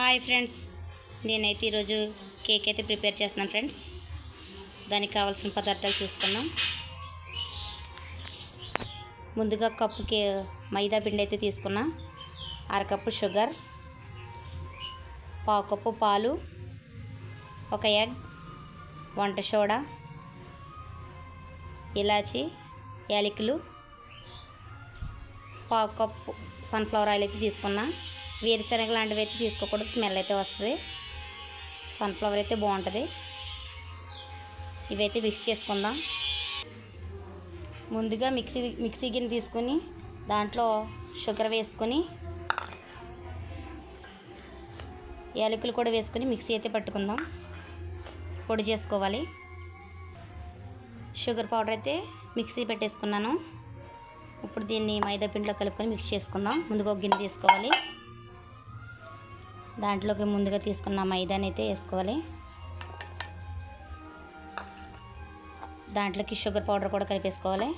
Hi friends, నేనైతే ఈరోజు cake అయితే ప్రిపేర్ చేస్తున్నాను ఫ్రెండ్స్. దానికి కావాల్సిన పదార్థాలు చూసుకుందాం. ముందుగా కప్పుకి మైదా పిండి అయితే తీసుకున్నా, అరకప్పు షుగర్, పావు కప్పు పాలు, ఒక ఎగ్, వంట సోడా, ఇలాచి, యాలకులు, పావు కప్పు సన్ఫ్లవర్ ఆయిల్ అయితే తీసుకున్నా. వేరుశనగ లాంటివి అయితే తీసుకోకూడదు, స్మెల్ అయితే వస్తుంది. సన్ఫ్లవర్ అయితే బాగుంటుంది. ఇవైతే మిక్స్ చేసుకుందాం. ముందుగా మిక్సీ గిన్నె తీసుకొని దాంట్లో షుగర్ వేసుకొని యాలకులు కూడా వేసుకొని మిక్సీ అయితే పట్టుకుందాం, పొడి చేసుకోవాలి. షుగర్ పౌడర్ అయితే మిక్సీ పెట్టేసుకున్నాను. ఇప్పుడు దీన్ని మైదా పిండిలో కలుపుకొని మిక్స్ చేసుకుందాం. ముందుగా ఒక గిన్నె తీసుకోవాలి, దాంట్లోకి ముందుగా తీసుకున్న మైదాని అయితే వేసుకోవాలి. దాంట్లోకి షుగర్ పౌడర్ కూడా కలిపేసుకోవాలి.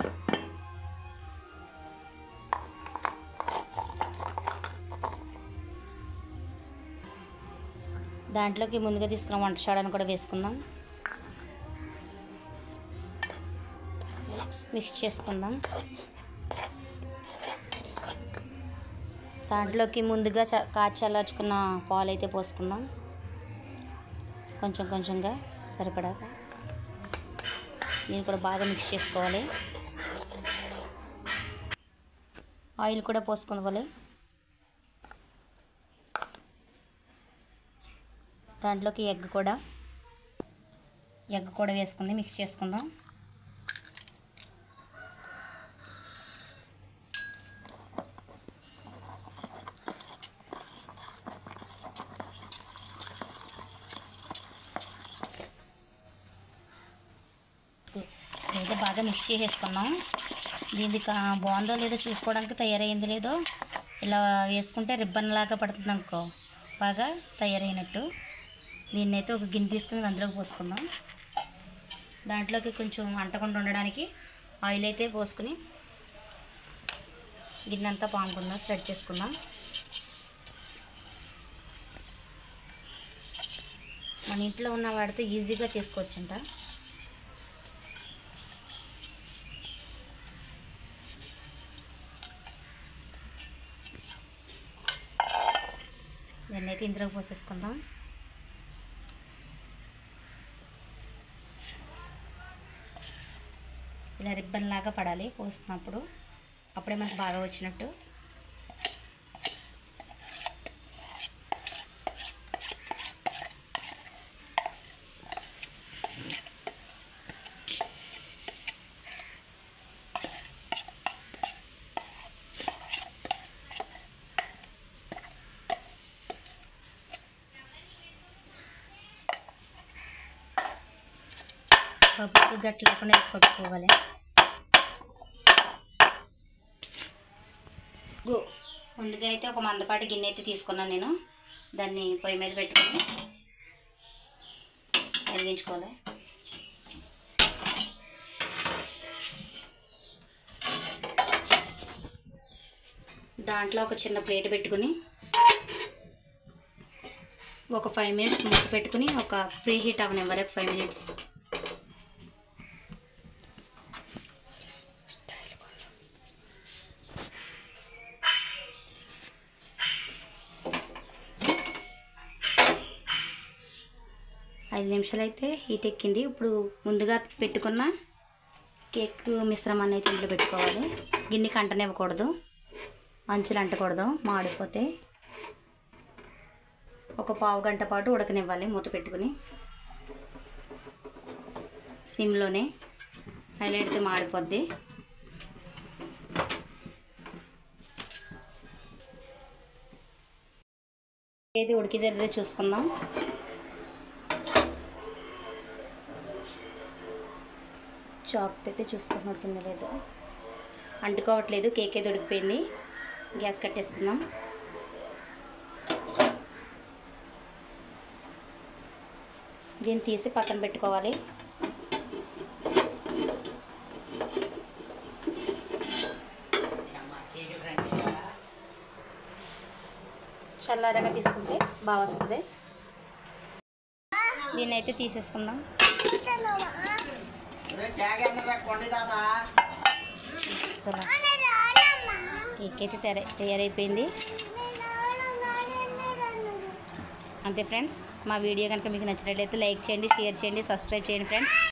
దాంట్లోకి ముందుగా తీసుకున్న వంట సోడాను కూడా వేసుకుందాం, మిక్స్ చేసుకుందాం. దాంట్లోకి ముందుగా కాచి చల్లార్చుకున్న పాలు అయితే పోసుకుందాం, కొంచెం కొంచెంగా సరిపడా. దీన్ని కూడా బాగా మిక్స్ చేసుకోవాలి. ఆయిల్ కూడా పోసుకోవాలి. దాంట్లోకి ఎగ్ కూడా వేసుకుంది, మిక్స్ చేసుకుందాం. అయితే బాగా మిక్స్ చేసేసుకున్నాం. దీనికి బాగుందో లేదో చూసుకోవడానికి తయారైంది లేదో ఇలా వేసుకుంటే రిబ్బన్ లాగా పడుతుంది అనుకో, బాగా తయారైనట్టు. దీన్ని అయితే ఒక గిన్నె తీసుకుని అందులోకి పోసుకుందాం. దాంట్లోకి కొంచెం అంటకుండా ఉండడానికి ఆయిల్ అయితే పోసుకుని గిన్నె అంతా పాముకుందాం, స్ప్రెడ్ చేసుకుందాం. మన ఇంట్లో ఉన్న వాడితో ఈజీగా చేసుకోవచ్చంట. దాన్ని అయితే ఇందులోకి పోసేసుకుందాం. ఇలా రిబ్బన్ లాగా పడాలి పోస్తున్నప్పుడు, అప్పుడే మనకు బాగా వచ్చినట్టు. బబుల్స్ గట్టి లేకుండా కొట్టుకోవాలి. ముందుగా అయితే ఒక మందపాటి గిన్నె అయితే తీసుకున్నాను నేను. దాన్ని పొయ్యి మీద పెట్టుకొని వెలిగించుకోవాలి. దాంట్లో ఒక చిన్న ప్లేట్ పెట్టుకుని ఒక 5 మినిట్స్ మూత పెట్టుకుని ఒక ప్రీ హీట్ అవనివ్వాలి. 5 మినిట్స్. ఐదు నిమిషాలు అయితే హీట్ ఎక్కింది. ఇప్పుడు ముందుగా పెట్టుకున్న కేక్ మిశ్రమాన్ని అయితే ఇంట్లో పెట్టుకోవాలి. గిన్నెకి అంటనివ్వకూడదు, అంచులు అంటకూడదు, మాడిపోతే. ఒక పావు గంట పాటు ఉడకనివ్వాలి మూత పెట్టుకుని సిమ్లోనే. హైలైట్తో మాడిపోద్ది. ఏది ఉడికితే చూసుకుందాం. చాక్ అయితే చూసుకుంటున్నాం ఉడికిందో లేదో. అంటుకోవట్లేదు, కేక్ అయితే ఉడికిపోయింది. గ్యాస్ కట్టేసుకుందాం. దీన్ని తీసి పక్కన పెట్టుకోవాలి. చల్లారగా తీసుకుంటే బాగా వస్తుంది. దీన్ని అయితే తీసేసుకుందాం. కేక్ అయితే తయారైపోయింది. అంతే ఫ్రెండ్స్, మా వీడియో కనుక మీకు నచ్చినట్లయితే లైక్ చేయండి, షేర్ చేయండి, సబ్స్క్రైబ్ చేయండి ఫ్రెండ్స్.